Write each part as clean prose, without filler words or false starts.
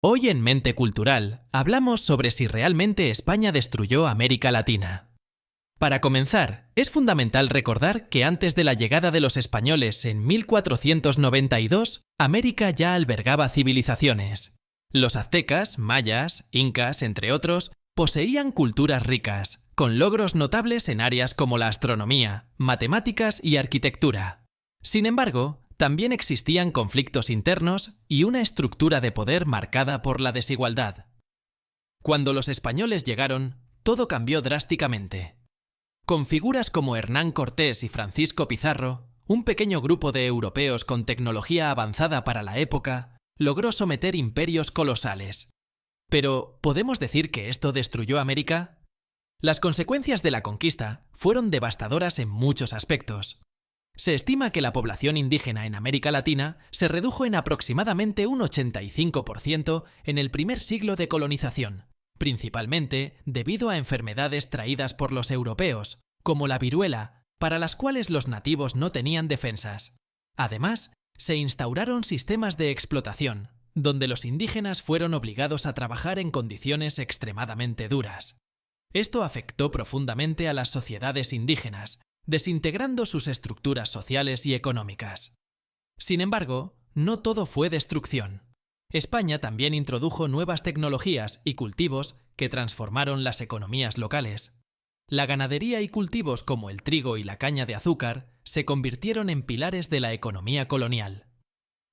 Hoy en Mente Cultural hablamos sobre si realmente España destruyó América Latina. Para comenzar, es fundamental recordar que antes de la llegada de los españoles en 1492, América ya albergaba civilizaciones. Los aztecas, mayas, incas, entre otros, poseían culturas ricas, con logros notables en áreas como la astronomía, matemáticas y arquitectura. Sin embargo, también existían conflictos internos y una estructura de poder marcada por la desigualdad. Cuando los españoles llegaron, todo cambió drásticamente. Con figuras como Hernán Cortés y Francisco Pizarro, un pequeño grupo de europeos con tecnología avanzada para la época logró someter imperios colosales. Pero, ¿podemos decir que esto destruyó América? Las consecuencias de la conquista fueron devastadoras en muchos aspectos. Se estima que la población indígena en América Latina se redujo en aproximadamente un 85% en el primer siglo de colonización, principalmente debido a enfermedades traídas por los europeos, como la viruela, para las cuales los nativos no tenían defensas. Además, se instauraron sistemas de explotación, donde los indígenas fueron obligados a trabajar en condiciones extremadamente duras. Esto afectó profundamente a las sociedades indígenas, desintegrando sus estructuras sociales y económicas. Sin embargo, no todo fue destrucción. España también introdujo nuevas tecnologías y cultivos que transformaron las economías locales. La ganadería y cultivos como el trigo y la caña de azúcar se convirtieron en pilares de la economía colonial.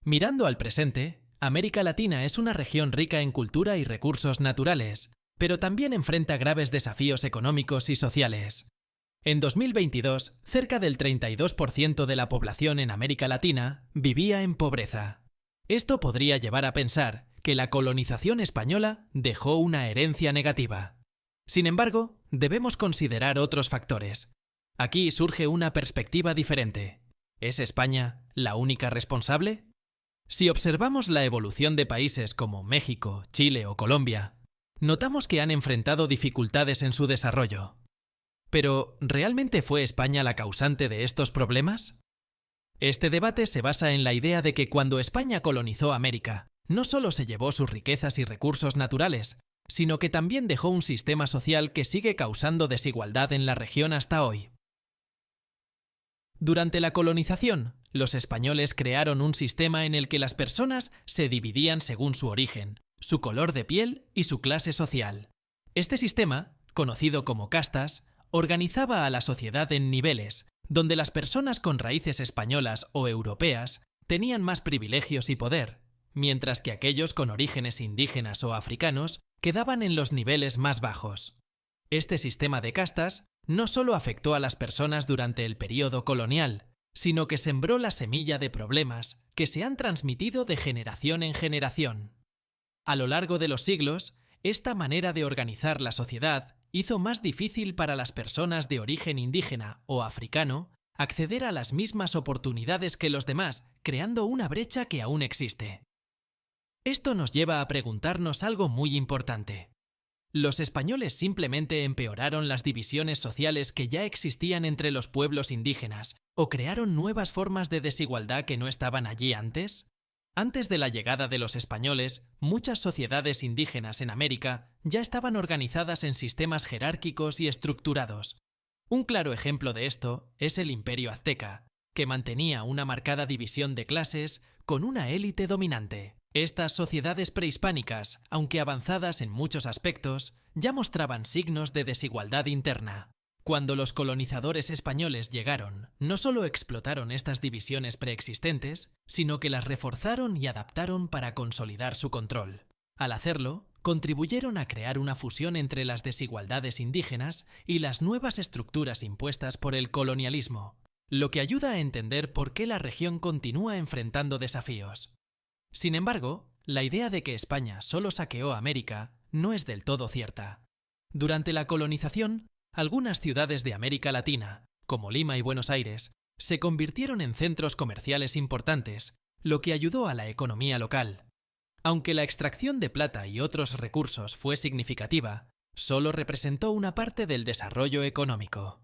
Mirando al presente, América Latina es una región rica en cultura y recursos naturales, pero también enfrenta graves desafíos económicos y sociales. En 2022, cerca del 32% de la población en América Latina vivía en pobreza. Esto podría llevar a pensar que la colonización española dejó una herencia negativa. Sin embargo, debemos considerar otros factores. Aquí surge una perspectiva diferente. ¿Es España la única responsable? Si observamos la evolución de países como México, Chile o Colombia, notamos que han enfrentado dificultades en su desarrollo. Pero, ¿realmente fue España la causante de estos problemas? Este debate se basa en la idea de que cuando España colonizó América, no solo se llevó sus riquezas y recursos naturales, sino que también dejó un sistema social que sigue causando desigualdad en la región hasta hoy. Durante la colonización, los españoles crearon un sistema en el que las personas se dividían según su origen, su color de piel y su clase social. Este sistema, conocido como castas, organizaba a la sociedad en niveles, donde las personas con raíces españolas o europeas tenían más privilegios y poder, mientras que aquellos con orígenes indígenas o africanos quedaban en los niveles más bajos. Este sistema de castas no solo afectó a las personas durante el período colonial, sino que sembró la semilla de problemas que se han transmitido de generación en generación. A lo largo de los siglos, esta manera de organizar la sociedad hizo más difícil para las personas de origen indígena o africano acceder a las mismas oportunidades que los demás, creando una brecha que aún existe. Esto nos lleva a preguntarnos algo muy importante. ¿Los españoles simplemente empeoraron las divisiones sociales que ya existían entre los pueblos indígenas o crearon nuevas formas de desigualdad que no estaban allí antes? Antes de la llegada de los españoles, muchas sociedades indígenas en América ya estaban organizadas en sistemas jerárquicos y estructurados. Un claro ejemplo de esto es el Imperio Azteca, que mantenía una marcada división de clases con una élite dominante. Estas sociedades prehispánicas, aunque avanzadas en muchos aspectos, ya mostraban signos de desigualdad interna. Cuando los colonizadores españoles llegaron, no solo explotaron estas divisiones preexistentes, sino que las reforzaron y adaptaron para consolidar su control. Al hacerlo, contribuyeron a crear una fusión entre las desigualdades indígenas y las nuevas estructuras impuestas por el colonialismo, lo que ayuda a entender por qué la región continúa enfrentando desafíos. Sin embargo, la idea de que España solo saqueó América no es del todo cierta. Durante la colonización, algunas ciudades de América Latina, como Lima y Buenos Aires, se convirtieron en centros comerciales importantes, lo que ayudó a la economía local. Aunque la extracción de plata y otros recursos fue significativa, solo representó una parte del desarrollo económico.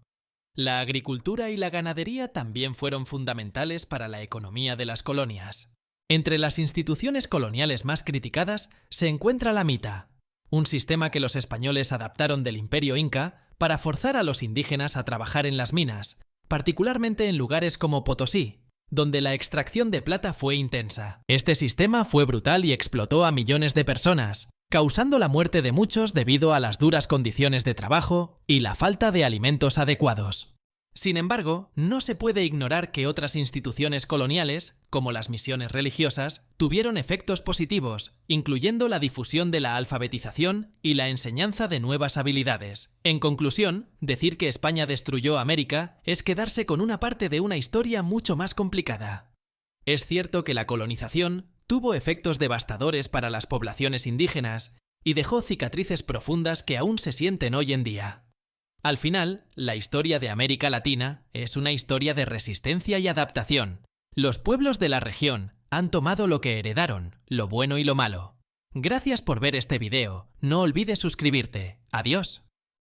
La agricultura y la ganadería también fueron fundamentales para la economía de las colonias. Entre las instituciones coloniales más criticadas se encuentra la mita, un sistema que los españoles adaptaron del Imperio Inca para forzar a los indígenas a trabajar en las minas, particularmente en lugares como Potosí, donde la extracción de plata fue intensa. Este sistema fue brutal y explotó a millones de personas, causando la muerte de muchos debido a las duras condiciones de trabajo y la falta de alimentos adecuados. Sin embargo, no se puede ignorar que otras instituciones coloniales, como las misiones religiosas, tuvieron efectos positivos, incluyendo la difusión de la alfabetización y la enseñanza de nuevas habilidades. En conclusión, decir que España destruyó América es quedarse con una parte de una historia mucho más complicada. Es cierto que la colonización tuvo efectos devastadores para las poblaciones indígenas y dejó cicatrices profundas que aún se sienten hoy en día. Al final, la historia de América Latina es una historia de resistencia y adaptación. Los pueblos de la región han tomado lo que heredaron, lo bueno y lo malo. Gracias por ver este video. No olvides suscribirte. Adiós.